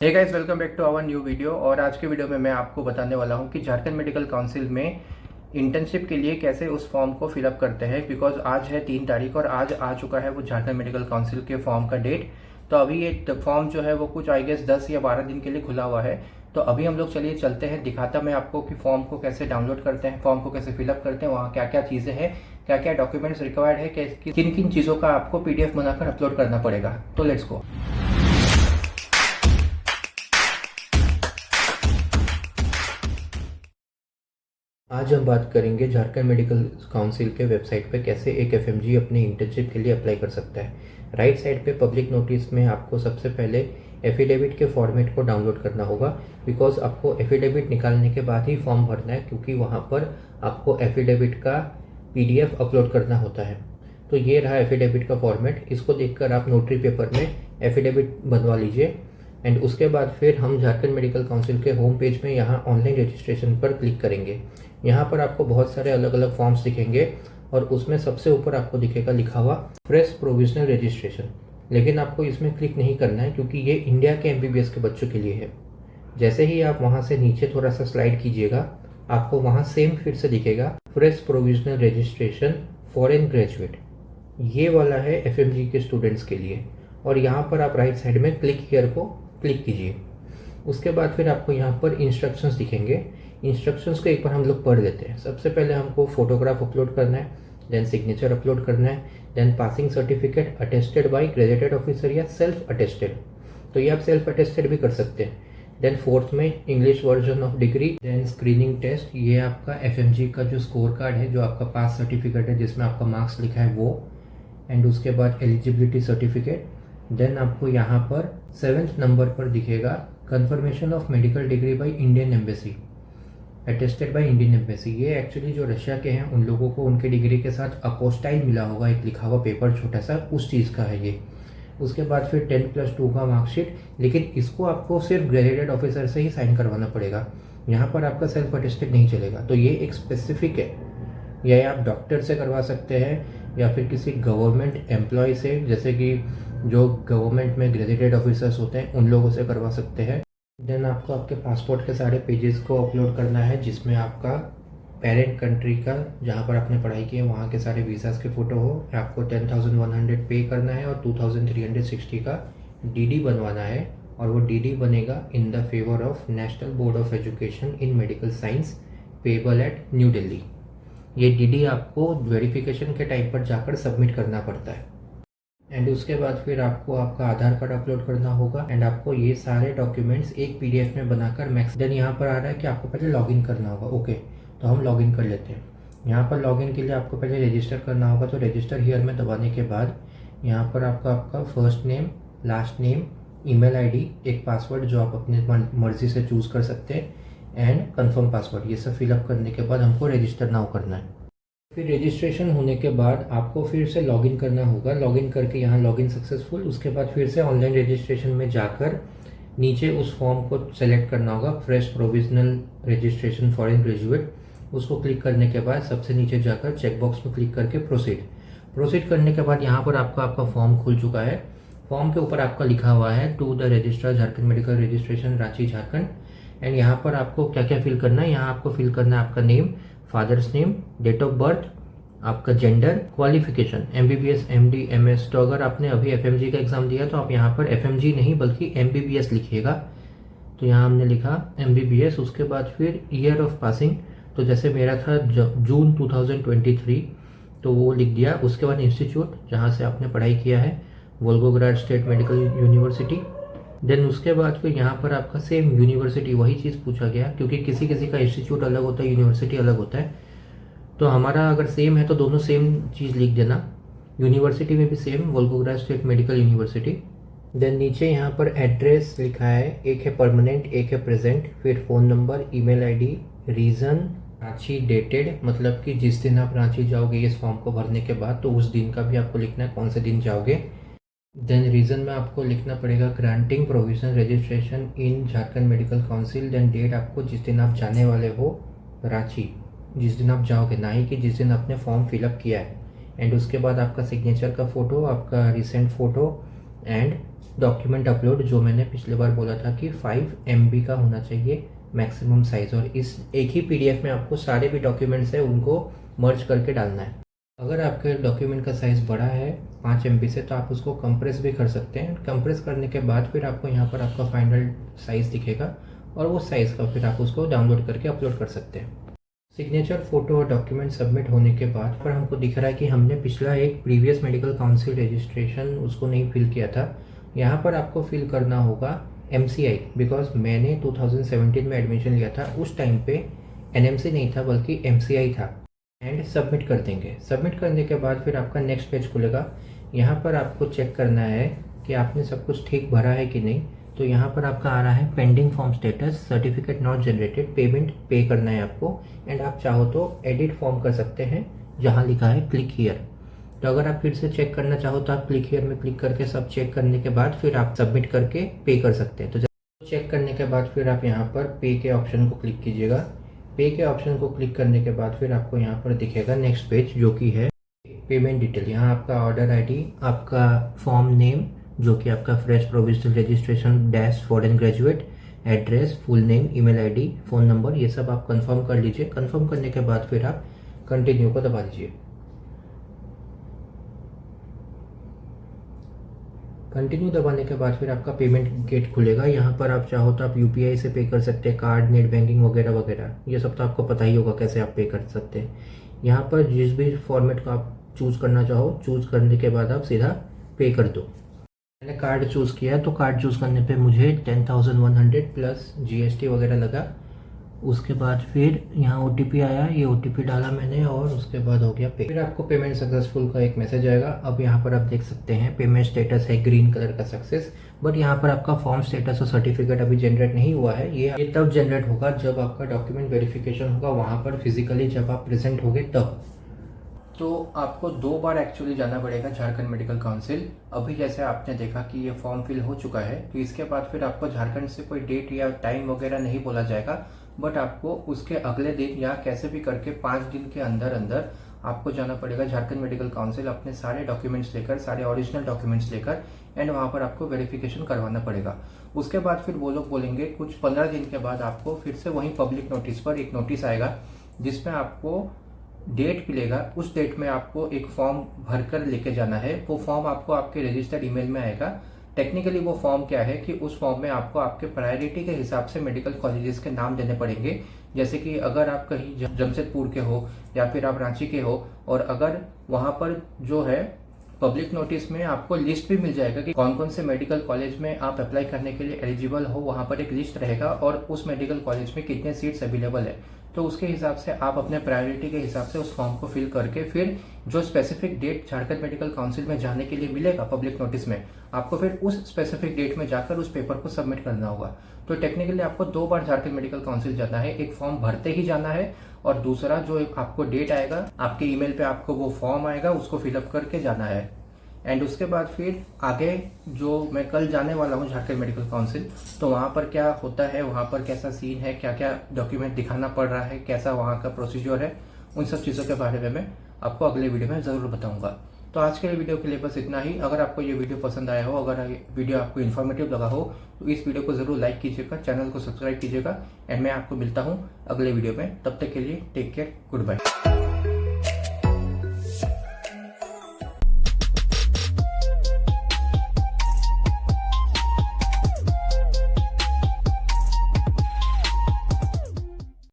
Hey guys, welcome back to our new video. और आज के वीडियो में मैं आपको बताने वाला हूं कि झारखंड मेडिकल काउंसिल में इंटर्नशिप के लिए कैसे उस फॉर्म को फिलअप करते हैं। बिकॉज आज है 3 तारीख और आज आ चुका है वो झारखंड मेडिकल काउंसिल के फॉर्म का डेट। तो अभी ये फॉर्म जो है वो कुछ आई गेस 10 या 12 दिन के लिए खुला हुआ है। तो अभी हम लोग चलिए चलते हैं, दिखाता मैं आपको कि फॉर्म को कैसे डाउनलोड करते हैं, फॉर्म को कैसे फिलअप करते हैं, वहाँ क्या क्या चीज़ें हैं, क्या क्या डॉक्यूमेंट्स रिक्वायर्ड है, किन किन चीज़ों का आपको PDF बनाकर अपलोड करना पड़ेगा। तो लेट्स गो। आज हम बात करेंगे झारखंड मेडिकल काउंसिल के वेबसाइट पे कैसे एक एफएमजी अपनी इंटर्नशिप के लिए अप्लाई कर सकता है। राइट साइड पे पब्लिक नोटिस में आपको सबसे पहले एफिडेविट के फॉर्मेट को डाउनलोड करना होगा। बिकॉज आपको एफिडेविट निकालने के बाद ही फॉर्म भरना है, क्योंकि वहाँ पर आपको एफिडेविट का PDF अपलोड करना होता है। तो ये रहा एफिडेविट का फॉर्मेट। इसको देखकर आप नोटरी पेपर में एफिडेविट बनवा लीजिए। एंड उसके बाद फिर हम झारखंड मेडिकल काउंसिल के होम पेज में यहाँ ऑनलाइन रजिस्ट्रेशन पर क्लिक करेंगे। यहाँ पर आपको बहुत सारे अलग अलग फॉर्म्स दिखेंगे और उसमें सबसे ऊपर आपको दिखेगा लिखा हुआ फ्रेश प्रोविजनल रजिस्ट्रेशन। लेकिन आपको इसमें क्लिक नहीं करना है, क्योंकि ये इंडिया के MBBS के बच्चों के लिए है। जैसे ही आप वहाँ से नीचे थोड़ा सा स्लाइड कीजिएगा, आपको वहाँ सेम फिर से दिखेगा fresh provisional registration foreign graduate. ये वाला है FMG के स्टूडेंट्स के लिए। और यहाँ पर आप राइट साइड में क्लिक हियर को क्लिक कीजिए। उसके बाद फिर आपको यहाँ पर इंस्ट्रक्शंस दिखेंगे। इंस्ट्रक्शंस को एक बार हम लोग पढ़ लेते हैं। सबसे पहले हमको फोटोग्राफ अपलोड करना है, देन सिग्नेचर अपलोड करना है, then passing certificate attested by graduated officer या सेल्फ अटेस्टेड। तो ये आप सेल्फ अटेस्टेड भी कर सकते हैं। देन फोर्थ में English version of degree, then screening test. ये आपका FMG का जो स्कोर कार्ड है, जो आपका पास सर्टिफिकेट है जिसमें आपका मार्क्स लिखा है वो। एंड उसके बाद एलिजिबिलिटी सर्टिफिकेट। देन आपको यहाँ पर 7th नंबर पर दिखेगा confirmation of medical degree by Indian embassy, attested by Indian embassy. ये एक्चुअली जो रशिया के हैं उन लोगों को उनके डिग्री के साथ अपोस्टाइल मिला होगा, एक लिखा हुआ पेपर छोटा सा, उस चीज़ का है ये। उसके बाद फिर 10+2 का मार्कशीट। लेकिन इसको आपको सिर्फ ग्रेजुएटेड ऑफिसर से ही साइन करवाना पड़ेगा, यहाँ पर आपका सेल्फ अटेस्टेड नहीं चलेगा। तो ये एक स्पेसिफिक है, ये आप डॉक्टर से करवा सकते हैं या फिर किसी गवर्नमेंट एम्प्लॉय से, जैसे कि जो गवर्नमेंट में ग्रेजुएटेड ऑफिसर्स होते हैं उन लोगों से करवा सकते हैं। देन आपको आपके पासपोर्ट के सारे पेजेस को अपलोड करना है, जिसमें आपका पेरेंट कंट्री का, जहाँ पर आपने पढ़ाई की है वहाँ के सारे वीज़ाज़ के फ़ोटो हो। आपको 10,100 पे करना है और 2,360 का DD बनवाना है। और वो DD बनेगा in the favour of national board of education in medical science, payable eight new Delhi. ये DD आपको वेरिफिकेशन के टाइम पर जाकर सबमिट करना पड़ता है। एंड उसके बाद फिर आपको आपका आधार कार्ड अपलोड करना होगा। एंड आपको ये सारे डॉक्यूमेंट्स एक PDF में बनाकर मैक्स। देन यहाँ पर आ रहा है कि आपको पहले लॉगिन करना होगा। ओके, तो हम लॉगिन कर लेते हैं। यहाँ पर लॉगिन के लिए आपको पहले रजिस्टर करना होगा। तो रजिस्टर हियर में दबाने के बाद यहाँ पर आपका first name, last name, email ID, एक पासवर्ड जो आप अपने मर्जी से चूज़ कर सकते हैं, एंड कन्फर्म पासवर्ड। ये सब फिलअप करने के बाद हमको रजिस्टर नाउ करना है। फिर रजिस्ट्रेशन होने के बाद आपको फिर से लॉगिन करना होगा। लॉगिन करके यहाँ लॉगिन सक्सेसफुल। उसके बाद फिर से ऑनलाइन रजिस्ट्रेशन में जाकर नीचे उस फॉर्म को सेलेक्ट करना होगा, fresh provisional registration foreign graduate. उसको क्लिक करने के बाद सबसे नीचे जाकर चेकबॉक्स में क्लिक करके प्रोसीड करने के बाद यहाँ पर आपका फॉर्म खुल चुका है। फॉर्म के ऊपर आपका लिखा हुआ है to the registrar Jharkhand medical registration Ranchi Jharkhand. And यहाँ पर आपको क्या क्या फिल करना है, यहाँ आपको फिल करना है आपका name, fathers name, date of birth, आपका gender, qualification MBBS MD MS। तो अगर आपने अभी FMG का एग्जाम दिया तो आप यहाँ पर FMG नहीं बल्कि MBBS लिखिएगा। तो यहाँ हमने लिखा MBBS। उसके बाद फिर ईयर ऑफ पासिंग, तो जैसे मेरा था जून 2023, तो वो लिख दिया। उसके बाद इंस्टीट्यूट जहाँ से आपने पढ़ाई किया है, वोल्गोग्राड स्टेट मेडिकल यूनिवर्सिटी। देन उसके बाद फिर यहाँ पर आपका सेम यूनिवर्सिटी, वही चीज़ पूछा गया, क्योंकि किसी किसी का इंस्टीट्यूट अलग होता है, यूनिवर्सिटी अलग होता है। तो हमारा अगर सेम है तो दोनों सेम चीज़ लिख देना। यूनिवर्सिटी में भी same, Volgograd state medical university. Then नीचे यहाँ पर एड्रेस लिखा है, एक है परमानेंट, एक है प्रेजेंट। फिर phone number, email ID, reason, Ranchi dated, मतलब कि जिस दिन आप रांची जाओगे इस फॉर्म को भरने के बाद, तो उस दिन का भी आपको लिखना है, कौन से दिन जाओगे। देन रीज़न में आपको लिखना पड़ेगा granting provisional registration in Jharkhand medical council. Then date आपको जिस दिन आप जाने वाले हो रांची, जिस दिन आप जाओगे, ना ही कि जिस दिन आपने फॉर्म फिलअप किया है। एंड उसके बाद आपका सिग्नेचर का फ़ोटो, आपका recent photo, and document upload, जो मैंने पिछले बार बोला था कि 5 MB का होना चाहिए मैक्सिमम साइज़, और इस एक ही PDF में आपको सारे भी डॉक्यूमेंट्स हैं उनको मर्ज करके डालना है। अगर आपके डॉक्यूमेंट का साइज़ बड़ा है 5 MB से, तो आप उसको कंप्रेस भी कर सकते हैं। कंप्रेस करने के बाद फिर आपको यहाँ पर आपका फाइनल साइज़ दिखेगा और वो साइज़ का फिर आप उसको डाउनलोड करके अपलोड कर सकते हैं। सिग्नेचर, फ़ोटो और डॉक्यूमेंट सबमिट होने के बाद पर हमको दिख रहा है कि हमने पिछला एक प्रीवियस मेडिकल काउंसिल रजिस्ट्रेशन उसको नहीं फिल किया था। यहाँ पर आपको फिल करना होगा MCI, बिकॉज मैंने 2017 में एडमिशन लिया था, उस टाइम पे NMC नहीं था बल्कि MCI था। एंड सबमिट कर देंगे। सबमिट करने के बाद फिर आपका नेक्स्ट पेज खुलेगा। यहाँ पर आपको चेक करना है कि आपने सब कुछ ठीक भरा है कि नहीं। तो यहाँ पर आपका आ रहा है pending form status, certificate not generated, payment पे करना है आपको। एंड आप चाहो तो एडिट फॉर्म कर सकते हैं जहाँ लिखा है क्लिक हियर। तो अगर आप फिर से चेक करना चाहो तो आप क्लिक हियर में क्लिक करके सब चेक करने के बाद फिर आप सबमिट करके पे कर सकते हैं। तो चेक करने के बाद फिर आप यहाँ पर पे के ऑप्शन को क्लिक कीजिएगा। पे के ऑप्शन को क्लिक करने के बाद फिर आपको यहाँ पर दिखेगा नेक्स्ट पेज, जो कि है पेमेंट डिटेल। यहाँ आपका ऑर्डर ID, आपका फॉर्म नेम जो कि आपका fresh provisional registration dash foreign graduate, address, full name, email ID, phone number, ये सब आप कंफर्म कर लीजिए। कंफर्म करने के बाद फिर आप कंटिन्यू को दबा दीजिए। कंटिन्यू दबाने के बाद फिर आपका पेमेंट गेट खुलेगा। यहाँ पर आप चाहो तो आप UPI से पे कर सकते हैं, कार्ड, नेट बैंकिंग वगैरह वगैरह, ये सब तो आपको पता ही होगा कैसे आप पे कर सकते हैं। यहाँ पर जिस भी फॉर्मेट का आप चूज़ करना चाहो, चूज़ करने के बाद आप सीधा पे कर दो। मैंने कार्ड चूज़ किया, तो कार्ड चूज़ करने पे मुझे 10,100 प्लस GST वगैरह लगा। उसके बाद फिर यहाँ OTP आया, ये OTP डाला मैंने और उसके बाद हो गया पे। फिर आपको पेमेंट सक्सेसफुल का एक मैसेज आएगा। अब यहाँ पर आप देख सकते हैं पेमेंट स्टेटस है ग्रीन कलर का सक्सेस, बट यहाँ पर आपका फॉर्म स्टेटस और सर्टिफिकेट अभी जनरेट नहीं हुआ है। ये तब जनरेट होगा जब आपका डॉक्यूमेंट वेरिफिकेशन होगा, वहाँ पर फिजिकली जब आप प्रेजेंट होगे तब। तो आपको 2 बार एक्चुअली जाना पड़ेगा झारखंड मेडिकल काउंसिल। अभी जैसे आपने देखा कि ये फॉर्म फिल हो चुका है, तो इसके बाद फिर आपको झारखंड से कोई डेट या टाइम वगैरह नहीं बोला जाएगा, बट आपको उसके अगले दिन या कैसे भी करके 5 दिन के अंदर अंदर आपको जाना पड़ेगा झारखंड मेडिकल काउंसिल, अपने सारे डॉक्यूमेंट्स लेकर, सारे ओरिजिनल डॉक्यूमेंट्स लेकर, एंड वहाँ पर आपको वेरिफिकेशन करवाना पड़ेगा। उसके बाद फिर वो लोग बोलेंगे कुछ 15 दिन के बाद आपको फिर से वहीं पब्लिक नोटिस पर एक नोटिस आएगा जिसमें आपको डेट मिलेगा। उस डेट में आपको एक फॉर्म भरकर लेके जाना है। वो फॉर्म आपको आपके रजिस्टर्ड ईमेल में आएगा। टेक्निकली वो फॉर्म क्या है कि उस फॉर्म में आपको आपके प्रायोरिटी के हिसाब से मेडिकल कॉलेजेस के नाम देने पड़ेंगे। जैसे कि अगर आप कहीं जमशेदपुर के हो या फिर आप रांची के हो, और अगर वहाँ पर जो है पब्लिक नोटिस में आपको लिस्ट भी मिल जाएगा कि कौन कौन से मेडिकल कॉलेज में आप अप्लाई करने के लिए एलिजिबल हो, वहाँ पर एक लिस्ट रहेगा और उस मेडिकल कॉलेज में कितने सीट्स अवेलेबल है। तो उसके हिसाब से आप अपने प्रायोरिटी के हिसाब से उस फॉर्म को फिल करके फिर जो specific date Jharkhand medical council में जाने के लिए मिलेगा पब्लिक नोटिस में, आपको फिर उस स्पेसिफिक डेट में जाकर उस पेपर को सबमिट करना होगा। तो टेक्निकली आपको 2 बार झारखंड मेडिकल काउंसिल जाना है। एक फॉर्म भरते ही जाना है और दूसरा जो आपको डेट आएगा आपके ईमेल पे आपको वो फॉर्म आएगा, उसको फिलअप करके जाना है। एंड उसके बाद फिर आगे जो मैं कल जाने वाला हूँ झारखंड मेडिकल काउंसिल, तो वहाँ पर क्या होता है, वहाँ पर कैसा सीन है, क्या क्या डॉक्यूमेंट दिखाना पड़ रहा है, कैसा वहाँ का प्रोसीजर है, उन सब चीज़ों के बारे में मैं आपको अगले वीडियो में ज़रूर बताऊँगा। तो आज के वीडियो के लिए बस इतना ही। अगर आपको ये वीडियो पसंद आया हो, अगर वीडियो आपको इन्फॉर्मेटिव लगा हो, तो इस वीडियो को ज़रूर लाइक कीजिएगा, चैनल को सब्सक्राइब कीजिएगा। एंड मैं आपको मिलता हूँ अगले वीडियो में। तब तक के लिए टेक केयर, गुड बाय।